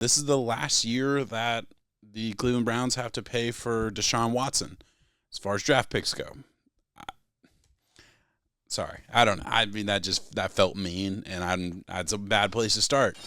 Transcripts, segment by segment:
This is the last year that the Cleveland Browns have to pay for Deshaun Watson as far as draft picks go. Sorry, I don't know. I mean, that felt mean, and that's a bad place to start.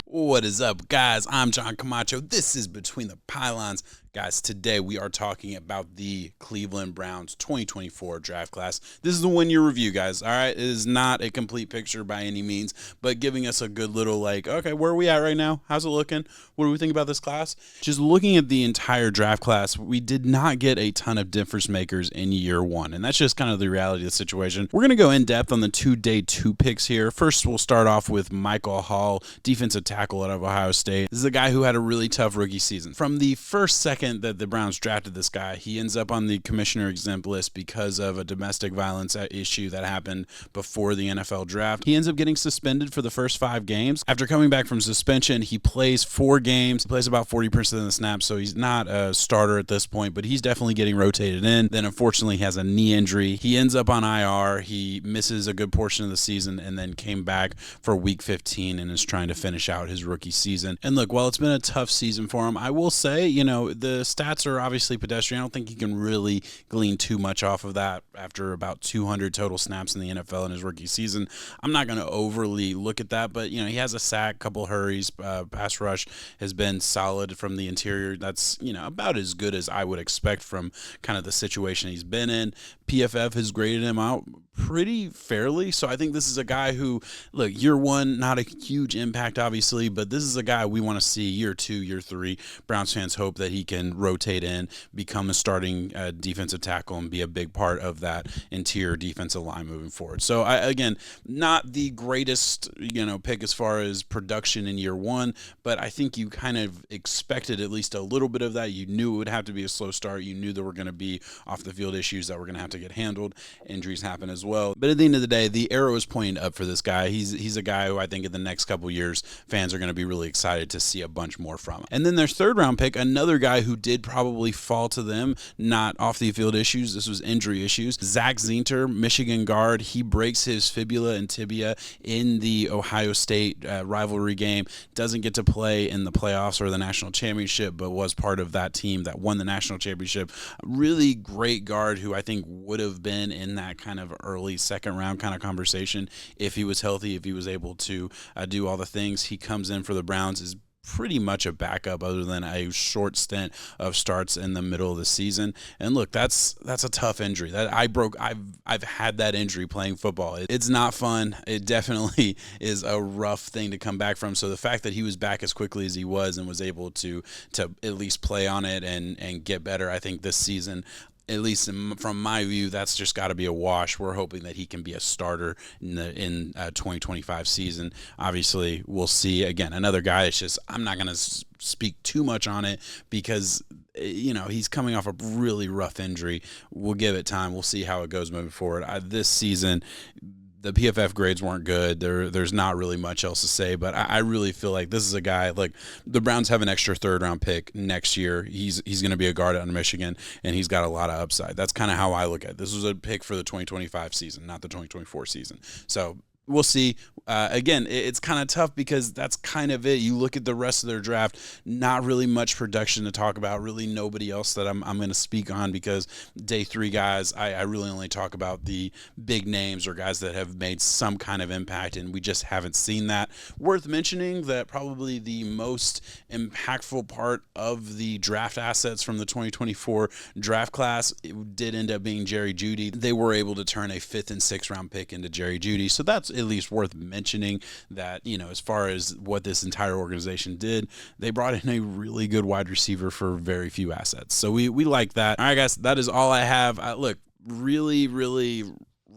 What is up, guys? I'm John Camacho. This is Between the Pylons. Guys, today we are talking about the Cleveland Browns 2024 draft class. This is the one-year review, guys, all right? It is not a complete picture by any means, but giving us a good little, okay, where are we at right now? How's it looking? What do we think about this class? Just looking at the entire draft class, we did not get a ton of difference makers in year one, and that's just kind of the reality of the situation. We're going to go in-depth on the day two picks here. First, we'll start off with Michael Hall, defensive tackle out of Ohio State. This is a guy who had a really tough rookie season. From the first second that the Browns drafted this guy, he ends up on the commissioner exempt list because of a domestic violence issue that happened before the NFL draft. He ends up getting suspended for the first 5 games. After coming back from suspension, he plays 4 games. He plays about 40% of the snaps, so he's not a starter at this point, but he's definitely getting rotated in. Then unfortunately he has a knee injury. He ends up on IR. He misses a good portion of the season and then came back for week 15 and is trying to finish out his rookie season. And look, while it's been a tough season for him, I will say, the stats are obviously pedestrian. I don't think he can really glean too much off of that after about 200 total snaps in the NFL in his rookie season. I'm not going to overly look at that, but, he has a sack, couple hurries, pass rush has been solid from the interior. That's, about as good as I would expect from kind of the situation he's been in. PFF has graded him out pretty fairly, so I think this is a guy who, look, year one, not a huge impact, obviously, but this is a guy we want to see year 2, year 3. Browns fans hope that he can rotate in, become a starting defensive tackle, and be a big part of that interior defensive line moving forward. So, again, not the greatest, pick as far as production in year one, but I think you kind of expected at least a little bit of that. You knew it would have to be a slow start. You knew there were going to be off-the-field issues that were going to have to get handled. Injuries happen as well. But at the end of the day, the arrow is pointing up for this guy. He's a guy who I think in the next couple years, fans are going to be really excited to see a bunch more from him. And then their third round pick, another guy who did probably fall to them, not off the field issues. This was injury issues. Zach Zinter, Michigan guard. He breaks his fibula and tibia in the Ohio State rivalry game. Doesn't get to play in the playoffs or the national championship, but was part of that team that won the national championship. Really great guard who I think would have been in that kind of early second round kind of conversation if he was healthy, if he was able to do all the things. He comes in for the Browns, is pretty much a backup other than a short stint of starts in the middle of the season. And look, that's a tough injury. I've had that injury playing football. It's not fun. It definitely is a rough thing to come back from. So the fact that he was back as quickly as he was and was able to at least play on it and get better, I think this season, at least from my view, that's just got to be a wash. We're hoping that he can be a starter in the 2025 season. Obviously, we'll see. Again, another guy. It's just I'm not going to speak too much on it because he's coming off a really rough injury. We'll give it time. We'll see how it goes moving forward. This season, the PFF grades weren't good. There's not really much else to say, but I really feel like this is a guy, like the Browns have an extra third round pick next year. He's going to be a guard out of Michigan, and he's got a lot of upside. That's kind of how I look at it. This was a pick for the 2025 season, not the 2024 season. So we'll see. Again, it's kind of tough because that's kind of it. You look at the rest of their draft, not really much production to talk about, really nobody else that I'm going to speak on because day 3 guys, I really only talk about the big names or guys that have made some kind of impact, and we just haven't seen that. Worth mentioning that probably the most impactful part of the draft assets from the 2024 draft class did end up being Jerry Jeudy. They were able to turn a 5th and 6th round pick into Jerry Jeudy, so that's at least worth mentioning that, as far as what this entire organization did, they brought in a really good wide receiver for very few assets. So we like that. All right, guys, that is all I have. Look, really, really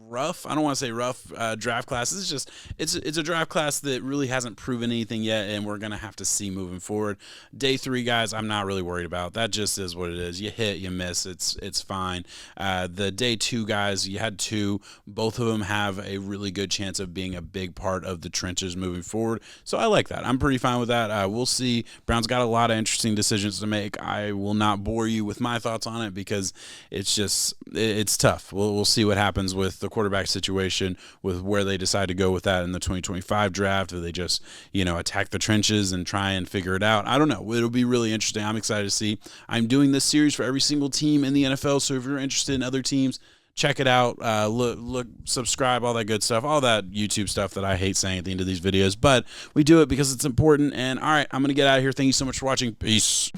rough. I don't want to say rough draft class. This is just it's a draft class that really hasn't proven anything yet, and we're gonna have to see moving forward. Day 3 guys, I'm not really worried about. That just is what it is. You hit, you miss. It's fine. The day 2 guys, you had 2. Both of them have a really good chance of being a big part of the trenches moving forward. So I like that. I'm pretty fine with that. We'll see. Brown's got a lot of interesting decisions to make. I will not bore you with my thoughts on it because it's tough. We'll see what happens with the quarterback quarterback situation with where they decide to go with that in the 2025 draft, or they just, attack the trenches and try and figure it out. I don't know. It'll be really interesting. I'm excited to see. I'm doing this series for every single team in the NFL, so if you're interested in other teams, check it out. Look, subscribe, all that good stuff, all that YouTube stuff that I hate saying at the end of these videos, but we do it because it's important. And all right, I'm going to get out of here. Thank you so much for watching. Peace.